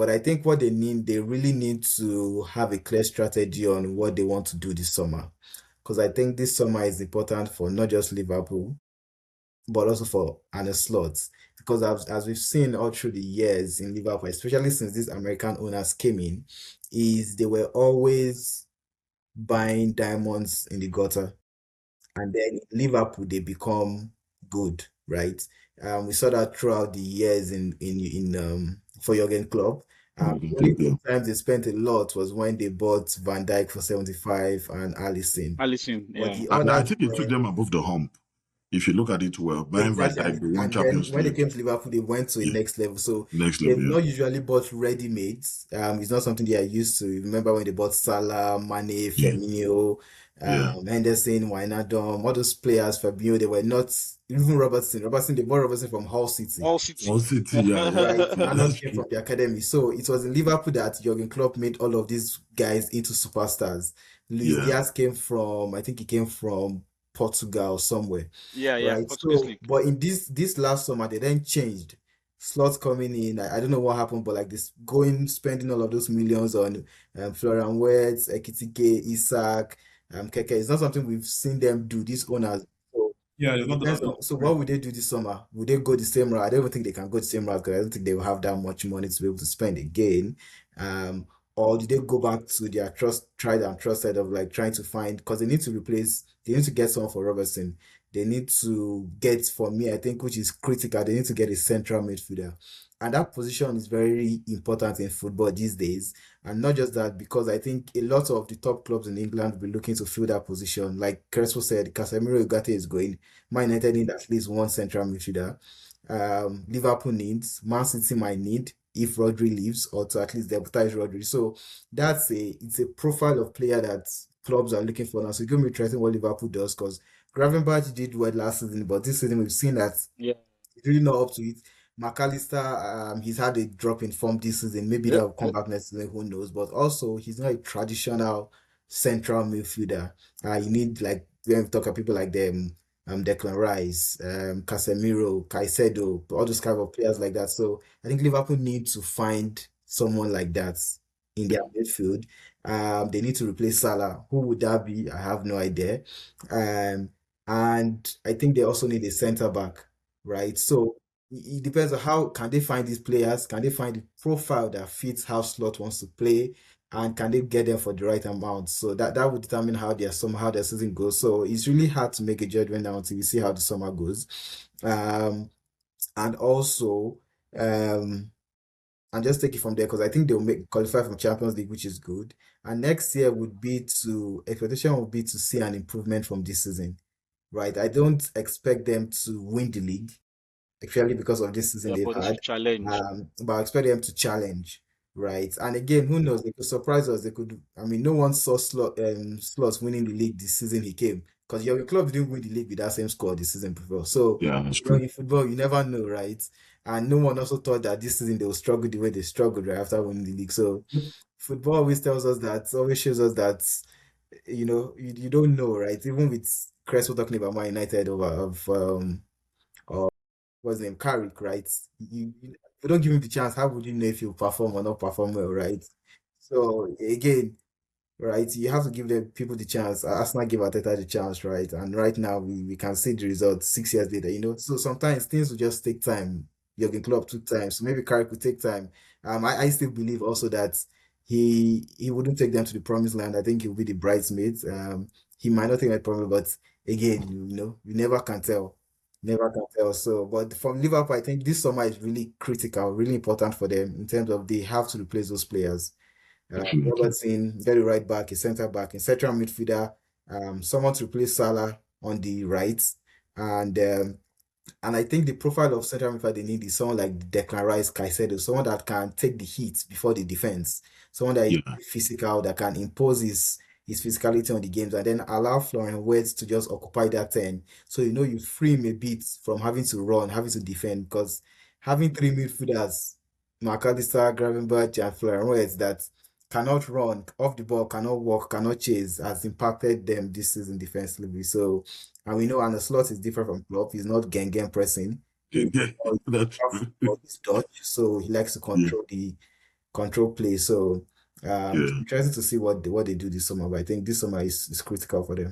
but I think what they really need to have a clear strategy on what they want to do this summer. Because I think this summer is important for not just Liverpool, but also for Arne Slot. Because as we've seen all through the years in Liverpool, especially since these American owners came in, is they were always buying diamonds in the gutter. And then in Liverpool they become good, right? We saw that throughout the years in for Jurgen Klopp. The only two times they spent a lot was when they bought Van Dijk for 75 and Alisson. Allison, But yeah. the And I others think it took were them above the hump. If you look at it well, buying Van exactly, Dijk, they won and then Champions when they League. came to Liverpool, they went to a Yeah, next level. So next they've level. Yeah, not usually bought ready-mades. It's not something they are used to. Remember when they bought Salah, Mane, yeah, Firmino, yeah. Henderson, Wijnaldum, all those players, Fabinho, they were not even Robertson. They bought Robertson from Hull City, All City. All City, yeah, right? yeah. And not That's came true. from the academy. So it was in Liverpool that Jurgen Klopp made all of these guys into superstars. Luis Yeah, Diaz came from, I think he came from Portugal somewhere, Yeah, right? Portuguese So, league. but in this last summer, they then changed. Slots coming in. I don't know what happened, but like this going spending all of those millions on Florian Wirtz, Ekitike, Isak, Keke. It's not something we've seen them do. These owners. So Yeah, it they've not done depends that on. So what would they do this summer? Would they go the same route? I don't even think they can go the same route because I don't think they will have that much money to be able to spend again. Um, or did they go back to their tried and trusted of like trying to find because they need to get someone for Robertson. They need to get for me, I think, which is critical. They need to get a central midfielder. And that position is very important in football these days. And not just that, because I think a lot of the top clubs in England will be looking to fill that position. Like Crespo said, Casemiro Ugarte is going. Man United need at least one central midfielder. Liverpool needs, Man City might need if Rodri leaves, or to at least deputize Rodri. So it's a profile of player that clubs are looking for now. So it's going to be interesting what Liverpool does because Gravenberch did well last season, but this season we've seen that Yeah. he's really not up to it. McAllister, he's had a drop in form this season. Maybe that will come back next season, who knows? But also, he's not a traditional central midfielder. You need like when we talk about people like them, Declan Rice, Casemiro, Caicedo, all those kind of players like that. So I think Liverpool need to find someone like that in their midfield. They need to replace Salah. Who would that be? I have no idea. Um, and I think they also need a centre back, right? So it depends on how can they find these players, can they find the profile that fits how Slot wants to play, and can they get them for the right amount? So that would determine how their season goes. So it's really hard to make a judgment now until we see how the summer goes. Um, and also, um, and just take it from there because I think they'll make qualify from Champions League, which is good. And next year would be to expectation would be to see an improvement from this season, right? I don't expect them to win the league actually because of this season Yeah, they've but they had. should challenge. But I expect them to challenge, right? And again, who knows? They could surprise us. They could. I mean, no one saw Slots winning the league this season he came because your club didn't win the league with that same score this season before. So Yeah, that's you know, true. in football, you never know, right? And no one also thought that this season they will struggle the way they struggled right after winning the league. So football always tells us that, always shows us that you don't know, right? Even with Crespo talking about Man United over of what's his name, Carrick, right? You don't give him the chance. How would you know if he'll perform or not perform well, right? So again, right, you have to give the people the chance. Arsenal give Arteta the chance, right? And right now we can see the results 6 years later, So sometimes things will just take time. Jurgen Klopp took time, so maybe Carrick will take time. I still believe also that he wouldn't take them to the promised land. I think he'll be the bridesmaid. He might not take that problem, but again, you never can tell. Never can tell. So, but from Liverpool, I think this summer is really critical, really important for them in terms of they have to replace those players. Definitely. Robertson, very right back, a centre back, a central midfielder, someone to replace Salah on the right, and um, and I think the profile of central midfielder they need is someone like Declan Rice, Caicedo, someone that can take the heat before the defense, someone that is Yeah, physical, that can impose his physicality on the games, and then allow Florian Wirtz to just occupy that 10. So you free him a bit from having to run, having to defend, because having three midfielders, McAllister, Gravenberch, and Florian Wirtz that cannot run off the ball, cannot walk, cannot chase, has impacted them this season defensively. So and we know Arne Slot is different from Klopp. He's not gang pressing. yeah, Or that's true. he's Dutch, so he likes to Yeah, control control play. So Yeah. interested to see what they do this summer. But I think this summer is critical for them.